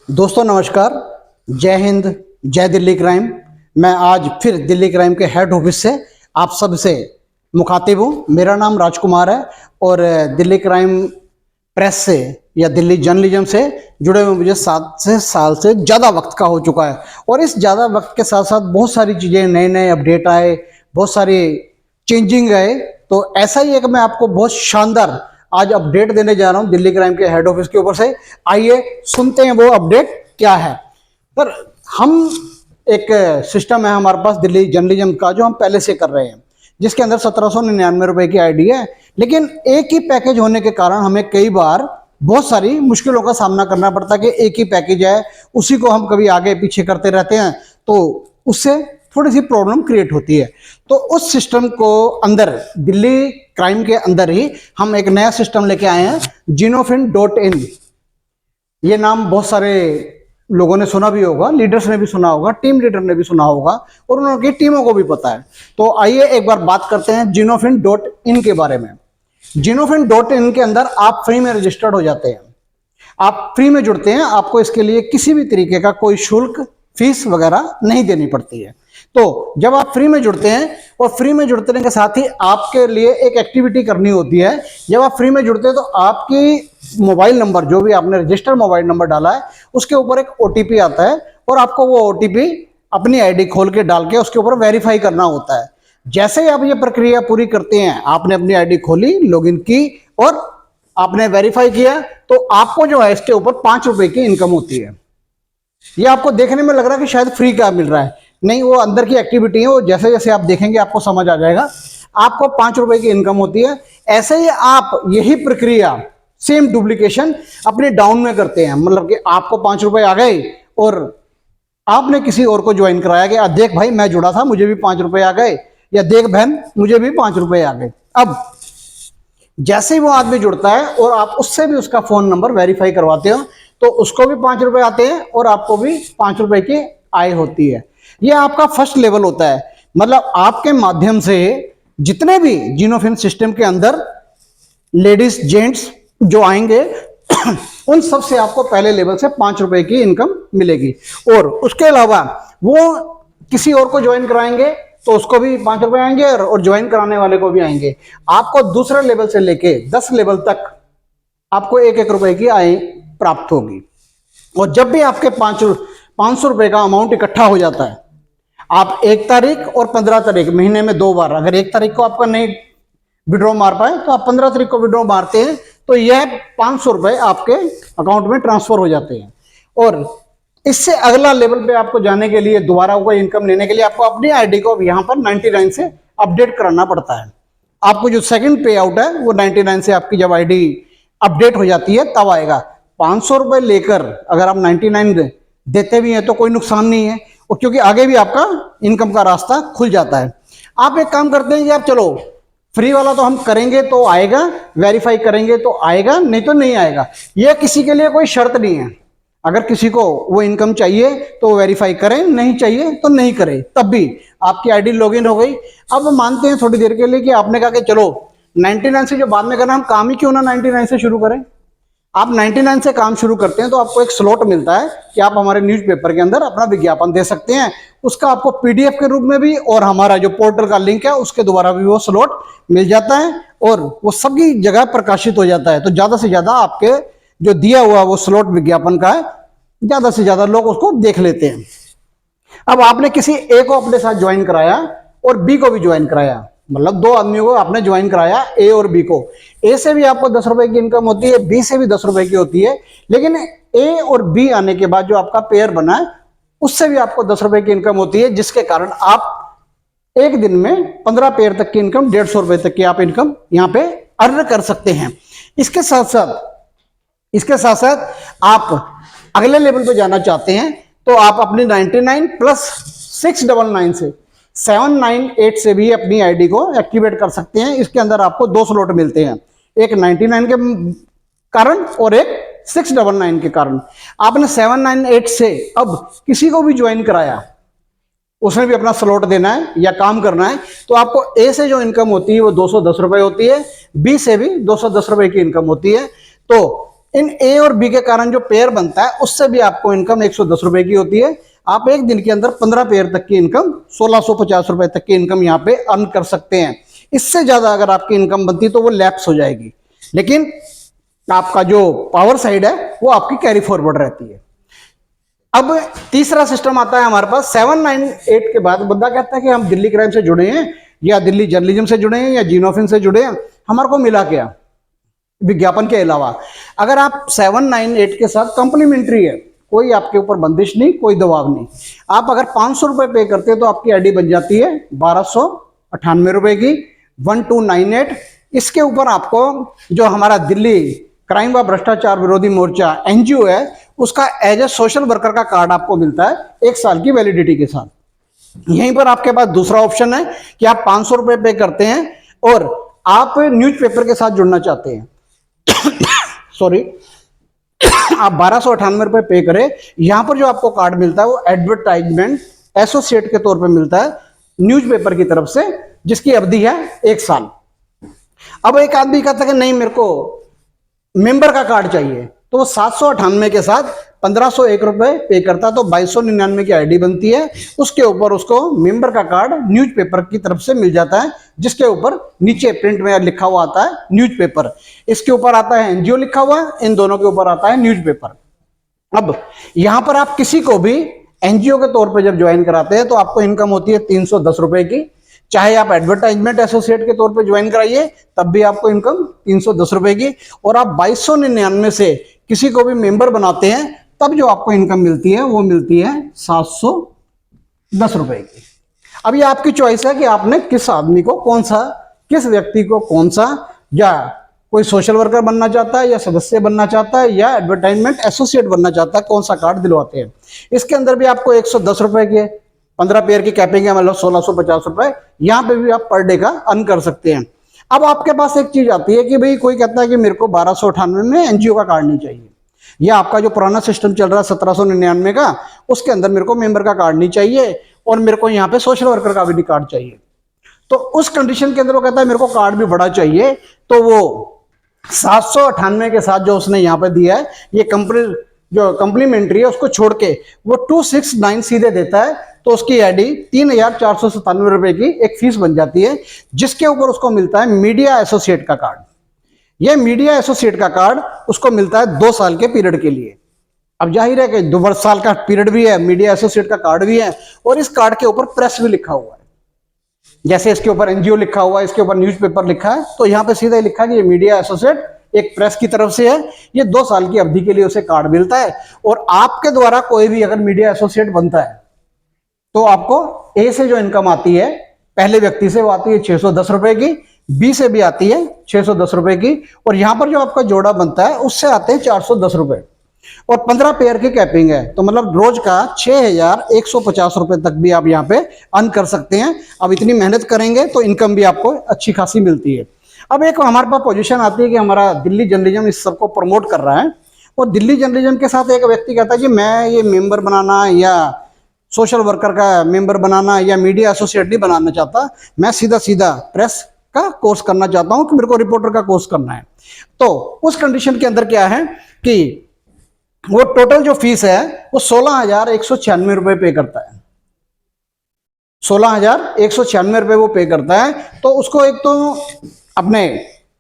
दोस्तों नमस्कार, जय हिंद, जय दिल्ली क्राइम। मैं आज फिर दिल्ली क्राइम के हेड ऑफिस से आप सबसे मुखातिब हूँ। मेरा नाम राजकुमार है और दिल्ली क्राइम प्रेस से या दिल्ली जर्नलिज्म से जुड़े हुए मुझे 7 साल से ज़्यादा वक्त का हो चुका है। और इस ज़्यादा वक्त के साथ साथ बहुत सारी चीज़ें, नए नए अपडेट आए, बहुत सारी चेंजिंग आए। तो ऐसा ही एक मैं आपको बहुत शानदार आज अपडेट देने जा रहा हूं दिल्ली क्राइम के हेड ऑफिस के ऊपर से। आइए सुनते हैं वो अपडेट क्या है। पर हम एक सिस्टम है हमारे पास दिल्ली जर्नलिज्म का, जो हम पहले से कर रहे हैं, जिसके अंदर 1799 रुपए की आईडी है। लेकिन एक ही पैकेज होने के कारण हमें कई बार बहुत सारी मुश्किलों का सामना करना पड़ता है कि एक ही पैकेज है, उसी को हम कभी आगे पीछे करते रहते हैं, तो उससे थोड़ी सी प्रॉब्लम क्रिएट होती है। तो उस सिस्टम को अंदर दिल्ली क्राइम के अंदर ही हम एक नया सिस्टम लेके आए हैं, jinofin.in। ये नाम बहुत सारे लोगों ने सुना भी होगा, लीडर्स ने भी सुना होगा, टीम लीडर ने भी सुना होगा और उनकी टीमों को भी पता है। तो आइए एक बार बात करते हैं jinofin.in के बारे में। jinofin.in के अंदर आप फ्री में रजिस्टर्ड हो जाते हैं, आप फ्री में जुड़ते हैं, आपको इसके लिए किसी भी तरीके का कोई शुल्क, फीस वगैरह नहीं देनी पड़ती है। तो जब आप फ्री में जुड़ते हैं और फ्री में जुड़ने के साथ ही आपके लिए एक एक्टिविटी करनी होती है। जब आप फ्री में जुड़ते हैं तो आपकी मोबाइल नंबर, जो भी आपने रजिस्टर्ड मोबाइल नंबर डाला है, उसके ऊपर एक ओटीपी आता है और आपको वो ओटीपी अपनी आईडी खोल के डाल के उसके ऊपर वेरीफाई करना होता है। जैसे ही आप ये प्रक्रिया पूरी करते हैं, आपने अपनी आईडी खोली, लॉगिन की और आपने वेरीफाई किया, तो आपको जो है इसके ऊपर 5 रुपए की इनकम होती है। ये आपको देखने में लग रहा है कि शायद फ्री का मिल रहा है, नहीं, वो अंदर की एक्टिविटी है, वो जैसे जैसे आप देखेंगे आपको समझ आ जाएगा। आपको 5 रुपए की इनकम होती है। ऐसे ही आप यही प्रक्रिया, सेम डुप्लीकेशन अपने डाउन में करते हैं। मतलब कि आपको 5 रुपए आ गए और आपने किसी और को ज्वाइन कराया कि देख भाई मैं जुड़ा था, मुझे भी 5 रुपए आ गए, या देख बहन मुझे भी 5 रुपए आ गए। अब जैसे ही वो आदमी जुड़ता है और आप उससे भी उसका फोन नंबर वेरीफाई करवाते हो, तो उसको भी 5 रुपए आते हैं और आपको भी 5 रुपए की आय होती है। ये आपका फर्स्ट लेवल होता है। मतलब आपके माध्यम से जितने भी जिनोफिन सिस्टम के अंदर लेडीज जेंट्स जो आएंगे उन सब से आपको पहले लेवल से 5 रुपए की इनकम मिलेगी। और उसके अलावा वो किसी और को ज्वाइन कराएंगे तो उसको भी 5 रुपए आएंगे और ज्वाइन कराने वाले को भी आएंगे। आपको दूसरे लेवल से लेके 10 लेवल तक आपको 1-1 रुपए की आय प्राप्त होगी। और जब भी आपके 500 रुपए का अमाउंट इकट्ठा हो जाता है, आप 1 तारीख और 15 तारीख, महीने में 2 बार, अगर 1 तारीख को आपका नहीं विड्रॉ मार पाए तो आप 15 तारीख को विड्रॉ मारते हैं, तो यह 500 रुपए आपके अकाउंट में ट्रांसफर हो जाते हैं। और इससे अगला लेवल पे आपको जाने के लिए, दोबारा कोई इनकम लेने के लिए, आपको अपनी आईडी को यहाँ पर 99 से अपडेट कराना पड़ता है। आपको जो सेकंड पे आउट है वो 99 से आपकी जब आईडी अपडेट हो जाती है तब आएगा। 500 रुपए लेकर अगर आप 99 देते भी हैं तो कोई नुकसान नहीं है, और क्योंकि आगे भी आपका इनकम का रास्ता खुल जाता है। आप एक काम करते हैं कि आप चलो फ्री वाला तो हम करेंगे तो आएगा, वेरीफाई करेंगे तो आएगा, नहीं तो नहीं आएगा। यह किसी के लिए कोई शर्त नहीं है। अगर किसी को वो इनकम चाहिए तो वेरीफाई करें, नहीं चाहिए तो नहीं करें, तब भी आपकी आईडी लॉगिन हो गई। अब मानते हैं थोड़ी देर के लिए कि आपने कहा कि चलो 99 से जो बाद में करना, हम काम ही क्यों ना 99 से शुरू करें। आप 99 से काम शुरू करते हैं तो आपको एक स्लॉट मिलता है कि आप हमारे न्यूज़पेपर के अंदर अपना विज्ञापन दे सकते हैं। उसका आपको पीडीएफ के रूप में भी और हमारा जो पोर्टल का लिंक है उसके द्वारा भी वो स्लॉट मिल जाता है और वो सभी जगह प्रकाशित हो जाता है। तो ज़्यादा से ज़्यादा आपके जो दिया हुआ वो स्लॉट विज्ञापन का है, ज़्यादा से ज़्यादा लोग उसको देख लेते हैं। अब आपने किसी ए को अपने साथ ज्वाइन कराया और बी को भी ज्वाइन कराया, मतलब 2 आदमियों को आपने ज्वाइन कराया, ए और बी को। ए से भी आपको 10 रुपए की इनकम होती है, बी से भी 10 रुपए की होती है। लेकिन ए और बी आने के बाद जो आपका पेयर बना है उससे भी आपको 10 रुपए की इनकम होती है, जिसके कारण आप एक दिन में 15 पेयर तक की इनकम, 150 रुपए तक की आप इनकम यहाँ पे अर्न कर सकते हैं। इसके साथ साथ आप अगले लेवल पे जाना चाहते हैं तो आप अपनी 99 प्लस 699 से 798 से भी अपनी आईडी को एक्टिवेट कर सकते हैं। इसके अंदर आपको 2 स्लॉट मिलते हैं, एक 99 के कारण और एक 699 के कारण। आपने 798 से अब किसी को भी ज्वाइन कराया, उसमें भी अपना स्लॉट देना है या काम करना है, तो आपको ए से जो इनकम होती है वो 210 रुपए होती है, बी से भी 210 रुपए की इनकम होती है। तो इन ए और बी के कारण जो पेयर बनता है उससे भी आपको इनकम 110 रुपए की होती है। आप एक दिन के अंदर 15 पेयर तक की इनकम 1650 रुपए तक की इनकम यहाँ पे अर्न कर सकते हैं। इससे ज्यादा अगर आपकी इनकम बनती तो वो लैप्स हो जाएगी, लेकिन आपका जो पावर साइड है वो आपकी कैरी फॉरवर्ड रहती है। अब तीसरा सिस्टम आता है हमारे पास 798 के बाद। बंदा कहता है कि हम दिल्ली क्राइम से जुड़े हैं या दिल्ली जर्नलिज्म से जुड़े हैं या जीनोफिन से जुड़े हैं, हमारे को मिला क्या विज्ञापन के अलावा। अगर आप 798 के साथ कंप्लीमेंट्री है, कोई आपके ऊपर बंदिश नहीं, कोई दबाव नहीं। आप अगर 500 रुपए पे करते हैं तो आपकी आईडी बन जाती है 1298 रुपए की 1298। इसके ऊपर आपको जो हमारा दिल्ली क्राइम व भ्रष्टाचार विरोधी मोर्चा एनजीओ है उसका एज ए सोशल वर्कर का कार्ड आपको मिलता है 1 साल की वैलिडिटी के साथ। यहीं पर आपके पास दूसरा ऑप्शन है कि आप 500 रुपए पे करते हैं और आप न्यूज़पेपर के साथ जुड़ना चाहते हैं सॉरी आप 1298 रुपए पे करें। यहां पर जो आपको कार्ड मिलता है वो एडवर्टाइजमेंट एसोसिएट के तौर पे मिलता है न्यूज़पेपर की तरफ से, जिसकी अवधि है 1 साल। अब एक आदमी कहता है कि नहीं मेरे को मेंबर का कार्ड चाहिए, तो वो 798 के साथ 1501 रुपए पे करता है तो 2299 की आईडी बनती है। उसके ऊपर उसको मेंबर का कार्ड न्यूज़पेपर की तरफ से मिल जाता है, जिसके ऊपर नीचे प्रिंट में लिखा हुआ आता है न्यूज़पेपर, इसके ऊपर आता है एनजीओ लिखा हुआ, इन दोनों के ऊपर आता है न्यूज़पेपर। अब यहां पर आप किसी को भी एनजीओ के तौर पर जब ज्वाइन कराते हैं तो आपको इनकम होती है 310 रुपए की। चाहे आप एडवर्टाइजमेंट एसोसिएट के तौर पे ज्वाइन कराइए तब भी आपको इनकम 310 रुपए की, और आप 2299 से किसी को भी मेंबर बनाते हैं तब जो आपको इनकम मिलती है वो मिलती है 710 रुपए की। अब ये आपकी चॉइस है कि आपने किस आदमी को कौन सा, किस व्यक्ति को कौन सा, या कोई सोशल वर्कर बनना चाहता है या सदस्य बनना चाहता है या एडवर्टाइजमेंट एसोसिएट बनना चाहता है, कौन सा कार्ड दिलवाते हैं। इसके अंदर भी आपको 110 रुपए की 15 पेयर की कैपिंग है, मतलब 1650 रुपए। यहां पे भी आप पर डे का अर्न कर सकते हैं। अब आपके पास एक चीज आती है कि भाई कोई कहता है कि मेरे को 1298 में एनजीओ का कार्ड नहीं चाहिए, या आपका जो पुराना सिस्टम चल रहा है 1799 का, उसके अंदर मेरे को मेंबर का कार्ड नहीं चाहिए और मेरे को यहाँ पे सोशल वर्कर का भी कार्ड चाहिए। तो उस कंडीशन के अंदर वो कहता है मेरे को कार्ड भी बड़ा चाहिए, तो वो 798 के साथ जो उसने यहाँ पे दिया है ये कंपनी जो कंप्लीमेंट्री है उसको छोड़ के वो 269 सीधे देता है, तो उसकी आईडी 3497 रुपए की एक फीस बन जाती है, जिसके ऊपर उसको मिलता है मीडिया एसोसिएट का कार्ड। यह मीडिया एसोसिएट का कार्ड उसको मिलता है 2 साल के पीरियड के लिए। अब जाहिर है कि 2 साल का पीरियड भी है, मीडिया एसोसिएट का कार्ड भी है, और इस कार्ड के ऊपर प्रेस भी लिखा हुआ है। जैसे इसके ऊपर एनजीओ लिखा हुआ है, इसके ऊपर न्यूज़पेपर लिखा है, तो यहाँ पे सीधा लिखा है कि ये मीडिया एसोसिएट एक प्रेस की तरफ से है। ये 2 साल की अवधि के लिए उसे कार्ड मिलता है, और आपके द्वारा कोई भी अगर मीडिया एसोसिएट बनता है तो आपको ए से जो इनकम आती है पहले व्यक्ति से वो आती है 610 रुपए की, बी से भी आती है 610 रुपए की, और यहां पर जो आपका जोड़ा बनता है उससे आते हैं 410 रुपए, और 15 पेयर की कैपिंग है, तो मतलब रोज का 6150 रुपए तक भी आप यहाँ पे अर्न कर सकते हैं। अब इतनी मेहनत करेंगे तो इनकम भी आपको अच्छी खासी मिलती है। अब एक हमारे पास पोजीशन आती है कि हमारा दिल्ली जर्नलिज्म इस सबको प्रमोट कर रहा है, और दिल्ली जर्नलिज्म के साथ एक व्यक्ति कहता है कि मैं ये मेंबर बनाना या सोशल वर्कर का मेंबर बनाना या मीडिया एसोसिएट नहीं बनाना चाहता, मैं सीधा सीधा प्रेस का कोर्स करना चाहता हूं कि मेरे को रिपोर्टर का कोर्स करना है। तो उस कंडीशन के अंदर क्या है कि वो टोटल जो फीस है वो 16,196 रुपए पे करता है, 16,196 रुपए वो पे करता है। तो उसको एक तो अपने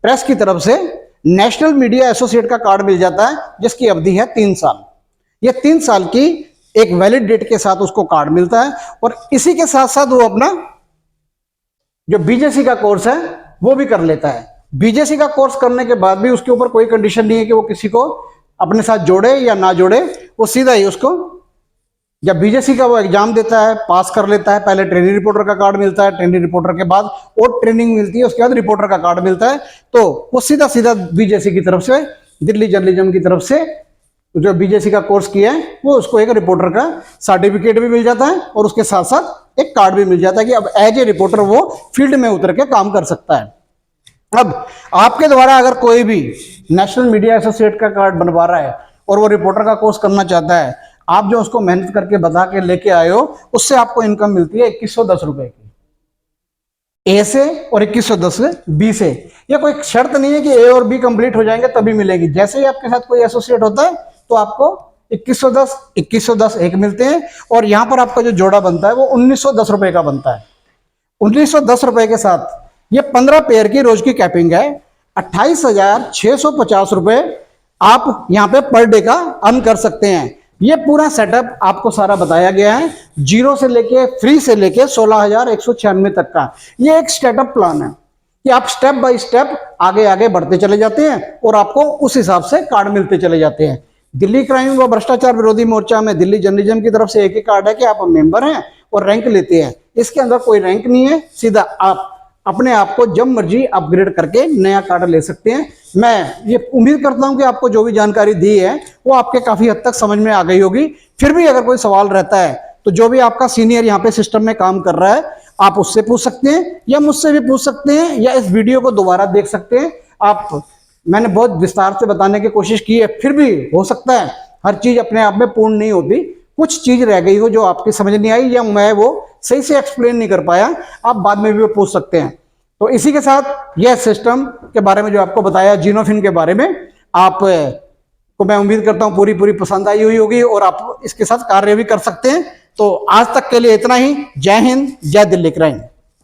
प्रेस की तरफ से नेशनल मीडिया एसोसिएट का कार्ड मिल जाता है, जिसकी अवधि है 3 साल। ये 3 साल की एक वैलिड डेट के साथ उसको कार्ड मिलता है, और इसी के साथ साथ वो अपना जो बीजेसी का कोर्स है वो भी कर लेता है। बीजेसी का कोर्स करने के बाद भी उसके ऊपर कोई कंडीशन नहीं है कि वो किसी को अपने साथ जोड़े या ना जोड़े, वो सीधा ही उसको जब बीजेसी का वो एग्जाम देता है, पास कर लेता है, पहले ट्रेनिंग रिपोर्टर का कार्ड मिलता है, ट्रेनिंग रिपोर्टर के बाद और ट्रेनिंग मिलती है, उसके बाद रिपोर्टर का कार्ड मिलता है, तो वो सीधा सीधा बीजेसी की तरफ से, दिल्ली जर्नलिज्म की तरफ से जो बीजेसी का कोर्स किया है वो उसको एक रिपोर्टर का सर्टिफिकेट भी मिल जाता है, और उसके साथ साथ एक कार्ड भी मिल जाता है कि अब एज ए रिपोर्टर वो फील्ड में उतर के काम कर सकता है। अब आपके द्वारा अगर कोई भी नेशनल मीडिया एसोसिएट का कार्ड बनवा रहा है और वो रिपोर्टर का कोर्स करना चाहता है, आप जो उसको मेहनत करके बता के लेके आए हो, उससे आपको इनकम मिलती है 2110 रुपए की। ए से और 2110 बी से। ये कोई शर्त नहीं है कि ए और बी कंप्लीट हो जाएंगे तभी मिलेगी। जैसे ही आपके साथ कोई एसोसिएट होता है तो आपको 2110 एक मिलते हैं, और यहां पर आपका जो जोड़ा बनता है वो 1910 रुपए का बनता है। 1910 रुपए के साथ ये 15 पेयर की रोज की कैपिंग है। 28,650 रुपए आप यहाँ पे पर डे का अर्न कर सकते हैं। ये पूरा सेटअप आपको सारा बताया गया है, जीरो से लेके फ्री से लेके 16,196 तक का। ये एक स्टेटअप प्लान है कि आप स्टेप बाय स्टेप आगे आगे बढ़ते चले जाते हैं और आपको उस हिसाब से कार्ड मिलते चले जाते हैं। दिल्ली क्राइम व भ्रष्टाचार विरोधी मोर्चा में दिल्ली जर्नलिज्म की तरफ से एक ही कार्ड है कि आप मेंबर हैं और रैंक लेते हैं। इसके अंदर कोई रैंक नहीं है, सीधा आप अपने आप को जब मर्जी अपग्रेड करके नया कार्ड ले सकते हैं। मैं ये उम्मीद करता हूं कि आपको जो भी जानकारी दी है वो आपके काफी हद तक समझ में आ गई होगी। फिर भी अगर कोई सवाल रहता है तो जो भी आपका सीनियर यहाँ पे सिस्टम में काम कर रहा है आप उससे पूछ सकते हैं, या मुझसे भी पूछ सकते हैं, या इस वीडियो को दोबारा देख सकते हैं आप। मैंने बहुत विस्तार से बताने की कोशिश की है, फिर भी हो सकता है हर चीज अपने आप में पूर्ण नहीं होती, कुछ चीज रह गई हो जो आपकी समझ नहीं आई या मैं वो सही से एक्सप्लेन नहीं कर पाया, आप बाद में भी वो पूछ सकते हैं। तो इसी के साथ यह सिस्टम के बारे में जो आपको बताया जिनोफिन के बारे में, आप को मैं उम्मीद करता हूं पूरी पसंद आई हुई होगी और आप इसके साथ कार्य भी कर सकते हैं। तो आज तक के लिए इतना ही। जय हिंद, जय दिल्ली क्राइम।